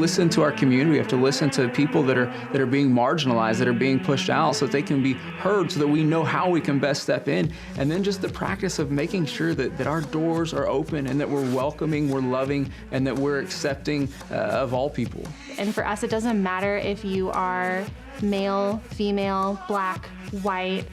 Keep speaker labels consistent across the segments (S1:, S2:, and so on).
S1: listen to our community. We have to listen to people that are being marginalized, that are being pushed out, so that they can be heard, so that we know how we can best step in. And then just the practice of making sure that our doors are open and that we're welcoming, we're loving, and that we're accepting of all people.
S2: And for us, it doesn't matter if you are male, female, black, white,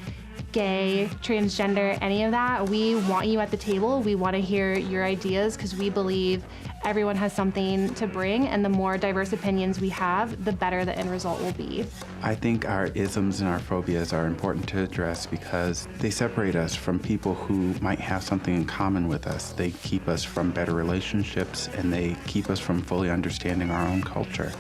S2: gay, transgender, any of that. We want you at the table. We want to hear your ideas because we believe everyone has something to bring, and the more diverse opinions we have, the better the end result will be.
S3: I think our isms and our phobias are important to address because they separate us from people who might have something in common with us. They keep us from better relationships, and they keep us from fully understanding our own culture.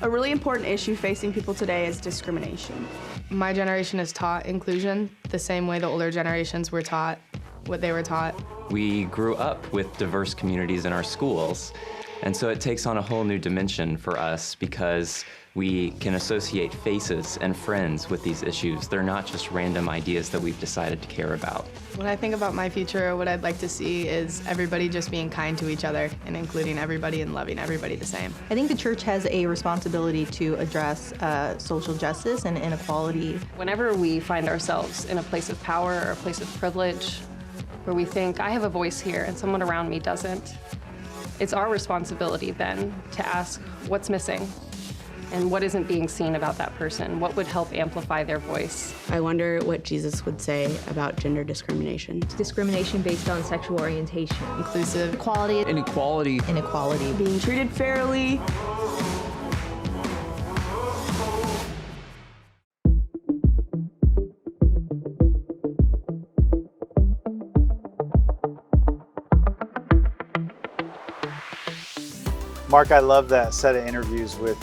S4: A really important issue facing people today is discrimination.
S5: My generation is taught inclusion the same way the older generations were taught what they were taught.
S6: We grew up with diverse communities in our schools, and so it takes on a whole new dimension for us because we can associate faces and friends with these issues. They're not just random ideas that we've decided to care about.
S5: When I think about my future, what I'd like to see is everybody just being kind to each other and including everybody and loving everybody the same.
S7: I think the church has a responsibility to address social justice and inequality.
S8: Whenever we find ourselves in a place of power or a place of privilege, where we think, I have a voice here and someone around me doesn't, it's our responsibility then to ask what's missing and what isn't being seen about that person, what would help amplify their voice.
S9: I wonder what Jesus would say about gender discrimination.
S10: Discrimination based on sexual orientation.
S5: Inclusive.
S7: Equality.
S1: Inequality.
S7: Inequality.
S4: Being treated fairly.
S11: Mark, I love that set of interviews with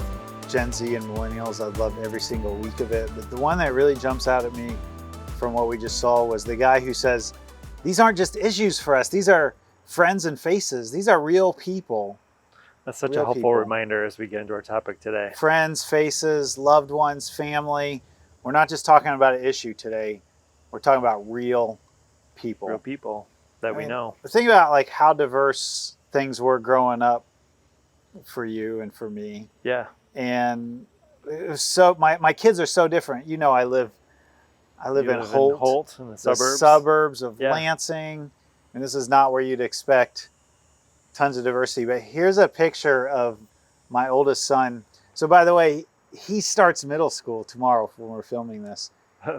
S11: Gen Z and Millennials. I loved every single week of it. But the one that really jumps out at me from what we just saw was the guy who says, these aren't just issues for us. These are friends and faces. These are real people.
S12: That's such a helpful reminder as we get into our topic today.
S11: Friends, faces, loved ones, family. We're not just talking about an issue today. We're talking about real people.
S12: Real people that we know.
S11: Think about like how diverse things were growing up for you and for me.
S12: Yeah.
S11: And it was so my kids are so different. You know, I live in Holt
S12: in the
S11: suburbs of Lansing, and this is not where you'd expect tons of diversity. But here's a picture of my oldest son. So by the way, he starts middle school tomorrow when we're filming this.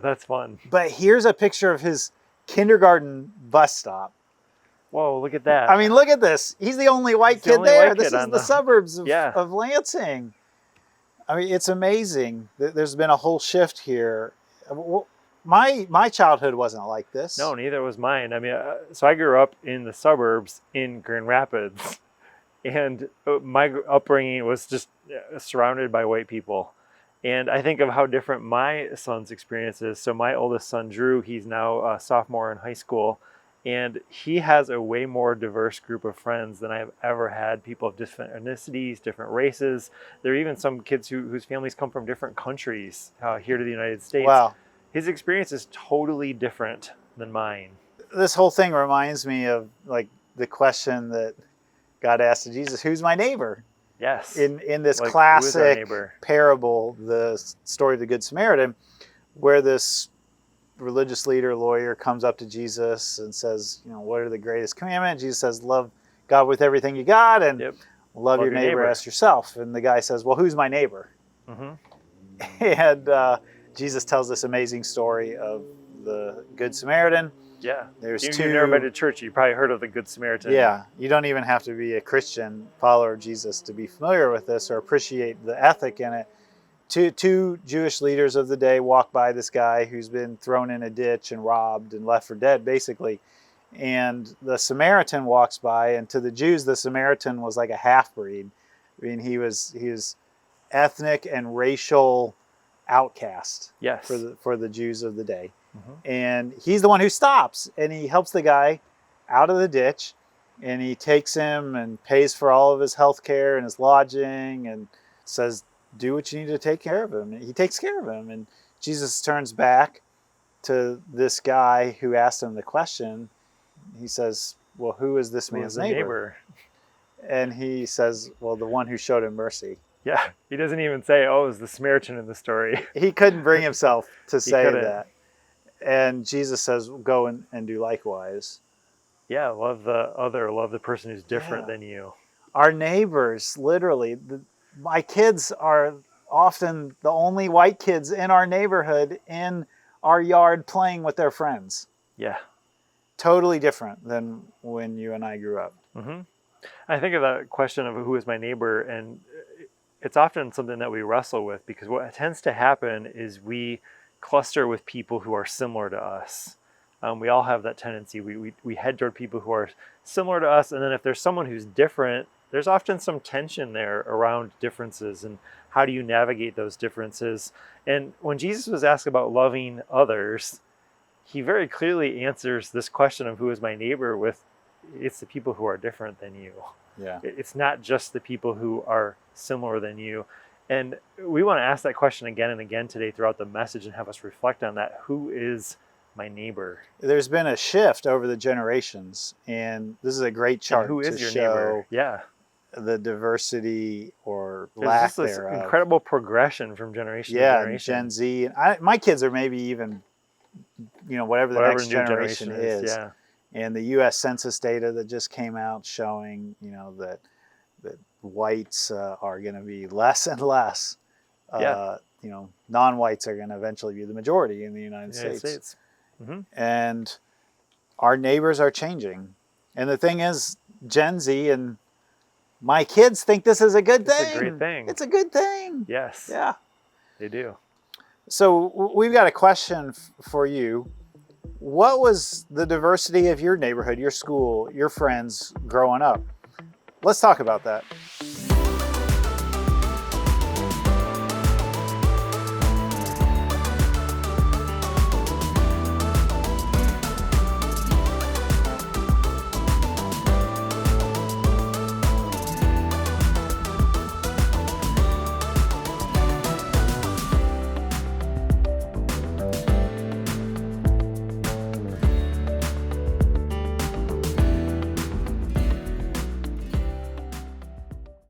S12: That's fun.
S11: But here's a picture of his kindergarten bus stop.
S12: Whoa, look at that.
S11: I mean, look at this. He's the only white kid there. This is the suburbs of Lansing. I mean, it's amazing. There's been a whole shift here. My childhood wasn't like this.
S12: No, neither was mine. I mean, so I grew up in the suburbs in Grand Rapids, and my upbringing was just surrounded by white people. And I think of how different my son's experience is. So my oldest son, Drew, he's now a sophomore in high school. And he has a way more diverse group of friends than I've ever had. People of different ethnicities, different races. There are even some kids whose families come from different countries here to the United States.
S11: Wow.
S12: His experience is totally different than mine.
S11: This whole thing reminds me of like the question that God asked to Jesus, who's my neighbor?
S12: Yes.
S11: In this classic parable, the story of the Good Samaritan, where this religious leader, lawyer comes up to Jesus and says, you know, what are the greatest commandments? Jesus says, love God with everything you got and love your neighbor as yourself. And the guy says, well, who's my neighbor? Mm-hmm. And Jesus tells this amazing story of the Good Samaritan.
S12: Yeah.
S11: There's
S12: You've never been to church, you probably heard of the Good Samaritan.
S11: Yeah. You don't even have to be a Christian follower of Jesus to be familiar with this or appreciate the ethic in it. Two Jewish leaders of the day walk by this guy who's been thrown in a ditch and robbed and left for dead, basically. And the Samaritan walks by, and to the Jews, the Samaritan was like a half-breed. I mean, he was ethnic and racial outcast for the Jews of the day. Mm-hmm. And he's the one who stops, and he helps the guy out of the ditch, and he takes him and pays for all of his health care and his lodging and says, do what you need to take care of him. And he takes care of him. And Jesus turns back to this guy who asked him the question. He says, well, who is this man's neighbor? And he says, well, the one who showed him mercy.
S12: Yeah, he doesn't even say, "Oh, is the Samaritan in the story?"
S11: He couldn't bring himself to say
S12: couldn't.
S11: that. And Jesus says, go and do likewise.
S12: Yeah, love the other, love the person who's different
S11: Yeah.
S12: than you.
S11: Our neighbors, literally, my kids are often the only white kids in our neighborhood in our yard playing with their friends.
S12: Yeah.
S11: Totally different than when you and I grew up.
S12: Mm-hmm. I think of that question of who is my neighbor, and it's often something that we wrestle with, because what tends to happen is we cluster with people who are similar to us. We all have that tendency. We head toward people who are similar to us, and then if there's someone who's different, there's often some tension there around differences, and how do you navigate those differences? And when Jesus was asked about loving others, he very clearly answers this question of who is my neighbor with, it's the people who are different than you.
S11: Yeah.
S12: It's not just the people who are similar than you. And we want to ask that question again and again today throughout the message and have us reflect on that. Who is my neighbor?
S11: There's been a shift over the generations, and this is a great chart
S12: And who is
S11: to
S12: your
S11: show
S12: neighbor? Yeah.
S11: the diversity or
S12: There's
S11: lack
S12: just this
S11: thereof.
S12: incredible progression from generation to
S11: Yeah,
S12: generation.
S11: Gen Z. And my kids are maybe even, whatever the next
S12: new
S11: generation is.
S12: Yeah.
S11: And the U.S. Census data that just came out showing, that whites are going to be less and less.
S12: Yeah.
S11: Non-whites are going to eventually be the majority in the United States.
S12: Mm-hmm.
S11: And our neighbors are changing. And the thing is, Gen Z and my kids think this is a good thing.
S12: It's a great thing.
S11: It's a good thing.
S12: Yes.
S11: Yeah.
S12: They do.
S11: So we've got a question for you. What was the diversity of your neighborhood, your school, your friends growing up? Let's talk about that.